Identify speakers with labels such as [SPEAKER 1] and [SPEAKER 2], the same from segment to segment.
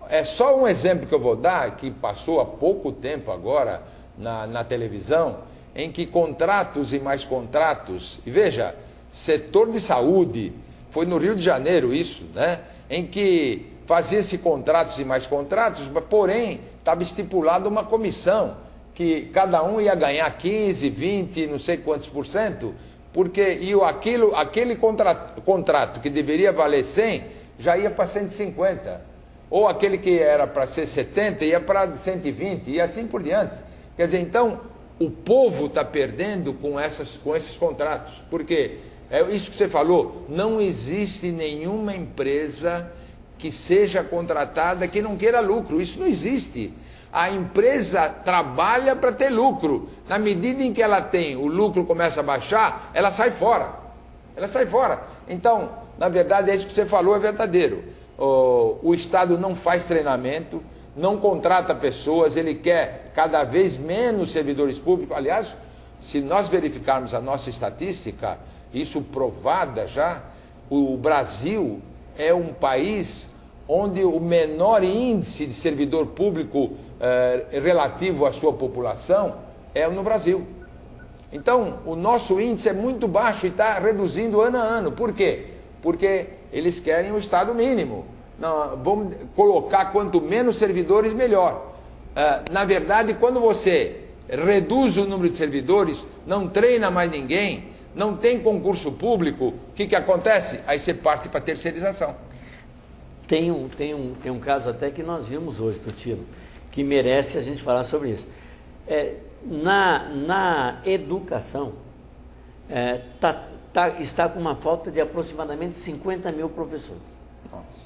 [SPEAKER 1] É só um exemplo que eu vou dar, que passou há pouco tempo agora na televisão, em que contratos e mais contratos, e veja, setor de saúde, foi no Rio de Janeiro isso, né? Em que fazia-se contratos e mais contratos, porém estava estipulada uma comissão, que cada um ia ganhar 15, 20, não sei quantos por cento, porque aquele contrato que deveria valer 100, já ia para 150. Ou aquele que era para ser 70, ia para 120, e assim por diante. Quer dizer, então, o povo está perdendo com esses contratos. Porque, é isso que você falou, não existe nenhuma empresa que seja contratada que não queira lucro. Isso não existe. A empresa trabalha para ter lucro. Na medida em que ela tem, o lucro começa a baixar, ela sai fora. Ela sai fora. Então, na verdade, é isso que você falou, é verdadeiro. O Estado não faz treinamento, não contrata pessoas, ele quer cada vez menos servidores públicos. Aliás, se nós verificarmos a nossa estatística, isso provada já, o Brasil é um país onde o menor índice de servidor público relativo à sua população é no Brasil. Então, o nosso índice é muito baixo e está reduzindo ano a ano. Por quê? Porque eles querem o Estado mínimo. Não, vamos colocar quanto menos servidores, melhor. Na verdade, quando você reduz o número de servidores, não treina mais ninguém, não tem concurso público, o que acontece? Aí você parte para a terceirização.
[SPEAKER 2] Tem um caso até que nós vimos hoje, Totilo, que merece a gente falar sobre isso. Na educação, está com uma falta de aproximadamente 50 mil professores. Nossa.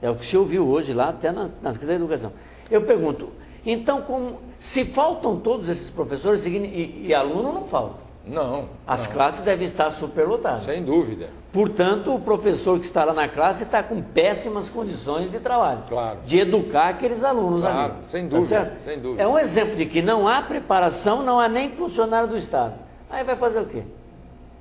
[SPEAKER 2] É o que se ouviu hoje lá, até nas questões da educação. Eu pergunto, então, se faltam todos esses professores, e aluno não falta?
[SPEAKER 1] Não.
[SPEAKER 2] As classes devem estar superlotadas.
[SPEAKER 1] Sem dúvida.
[SPEAKER 2] Portanto, o professor que está lá na classe está com péssimas condições de trabalho.
[SPEAKER 1] Claro.
[SPEAKER 2] De educar aqueles alunos ali.
[SPEAKER 1] Claro, sem dúvida, sem dúvida.
[SPEAKER 2] É um exemplo de que não há preparação, não há nem funcionário do Estado. Aí vai fazer o quê?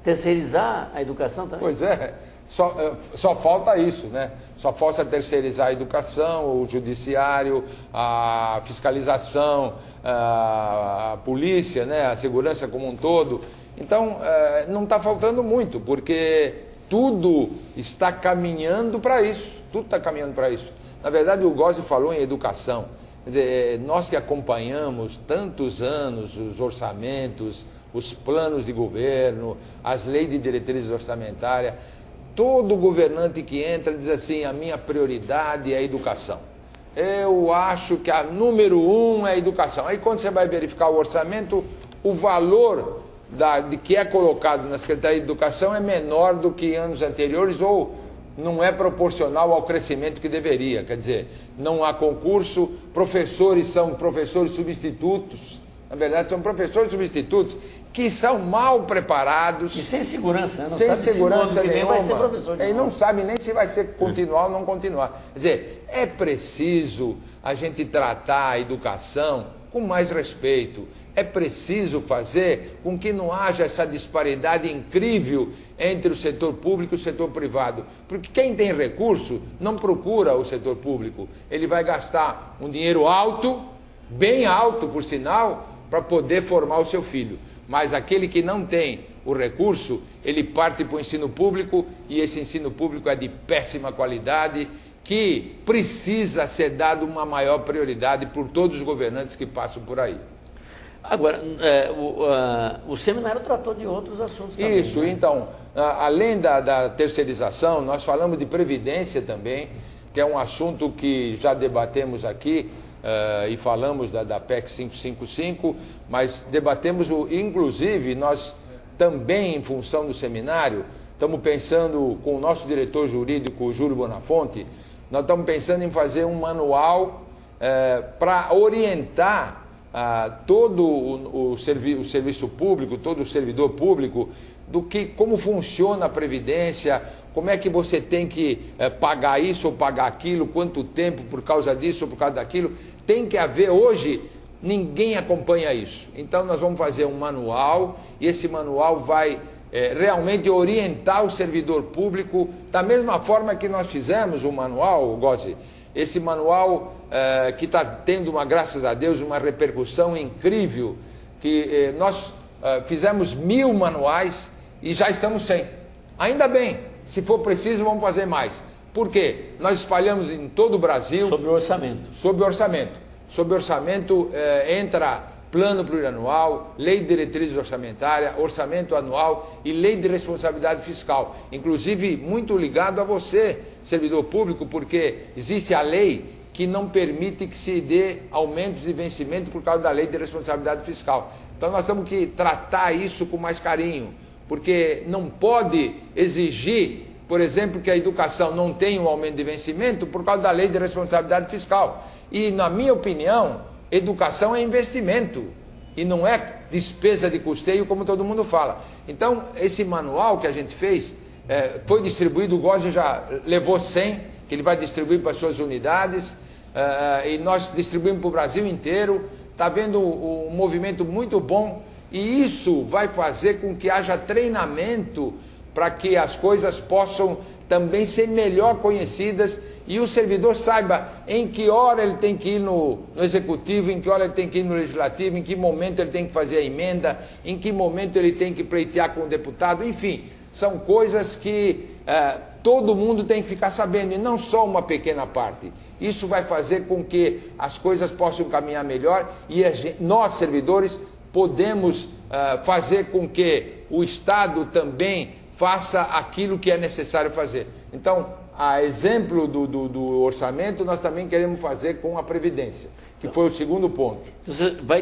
[SPEAKER 2] Terceirizar a educação também?
[SPEAKER 1] Pois é. Só falta isso, né? Só falta terceirizar a educação, o judiciário, a fiscalização, a polícia, né? A segurança como um todo. Então, não está faltando muito, porque tudo está caminhando para isso. Tudo está caminhando para isso. Na verdade, o Gozzi falou em educação. Quer dizer, nós que acompanhamos tantos anos os orçamentos, os planos de governo, as leis de diretrizes orçamentárias, todo governante que entra diz assim, a minha prioridade é a educação. Eu acho que a número 1 é a educação. Aí quando você vai verificar o orçamento, o valor de que é colocado na Secretaria de Educação é menor do que anos anteriores ou não é proporcional ao crescimento que deveria. Quer dizer, não há concurso, professores são professores substitutos, na verdade são professores substitutos, que são mal preparados.
[SPEAKER 2] E sem segurança, né? Não
[SPEAKER 1] sem
[SPEAKER 2] sabe
[SPEAKER 1] segurança
[SPEAKER 2] se
[SPEAKER 1] nenhuma.
[SPEAKER 2] vai ser professor
[SPEAKER 1] Ele não sabe nem se vai ser continuar ou não continuar. Quer dizer, é preciso a gente tratar a educação com mais respeito. É preciso fazer com que não haja essa disparidade incrível entre o setor público e o setor privado. Porque quem tem recurso não procura o setor público. Ele vai gastar um dinheiro alto, bem alto por sinal, para poder formar o seu filho. Mas aquele que não tem o recurso, ele parte para o ensino público e esse ensino público é de péssima qualidade, que precisa ser dado uma maior prioridade por todos os governantes que passam por aí.
[SPEAKER 2] Agora, o seminário tratou de outros assuntos também.
[SPEAKER 1] Isso, né? Então, além da terceirização, nós falamos de previdência também, que é um assunto que já debatemos aqui, e falamos da PEC 555, mas debatemos, inclusive, nós também, em função do seminário, estamos pensando com o nosso diretor jurídico, Júlio Bonafonte, nós estamos pensando em fazer um manual para orientar todo o serviço público, todo o servidor público, como funciona a Previdência, como é que você tem que pagar isso ou pagar aquilo, quanto tempo por causa disso ou por causa daquilo. Tem que haver, hoje, ninguém acompanha isso. Então nós vamos fazer um manual e esse manual vai realmente orientar o servidor público da mesma forma que nós fizemos o manual, Gozzi, esse manual que está tendo, graças a Deus, uma repercussão incrível, que nós fizemos 1000 manuais e já estamos 100. Ainda bem, se for preciso vamos fazer mais. Por quê? Nós espalhamos em todo o Brasil...
[SPEAKER 2] Sobre o orçamento.
[SPEAKER 1] Sobre o orçamento. Sobre o orçamento entra plano plurianual, lei de diretrizes orçamentária, orçamento anual e lei de responsabilidade fiscal. Inclusive, muito ligado a você, servidor público, porque existe a lei que não permite que se dê aumentos de vencimento por causa da lei de responsabilidade fiscal. Então nós temos que tratar isso com mais carinho, porque não pode exigir, por exemplo, que a educação não tenha um aumento de vencimento por causa da lei de responsabilidade fiscal. E, na minha opinião, educação é investimento e não é despesa de custeio, como todo mundo fala. Então, esse manual que a gente fez foi distribuído, o Góes já levou 100, que ele vai distribuir para as suas unidades, e nós distribuímos para o Brasil inteiro. Está havendo um movimento muito bom e isso vai fazer com que haja treinamento para que as coisas possam também ser melhor conhecidas e o servidor saiba em que hora ele tem que ir no executivo, em que hora ele tem que ir no legislativo, em que momento ele tem que fazer a emenda, em que momento ele tem que pleitear com o deputado, enfim, são coisas que todo mundo tem que ficar sabendo e não só uma pequena parte. Isso vai fazer com que as coisas possam caminhar melhor e nós, servidores, podemos fazer com que o Estado também faça aquilo que é necessário fazer. Então, a exemplo do orçamento, nós também queremos fazer com a Previdência, que foi o segundo ponto.
[SPEAKER 2] Você vai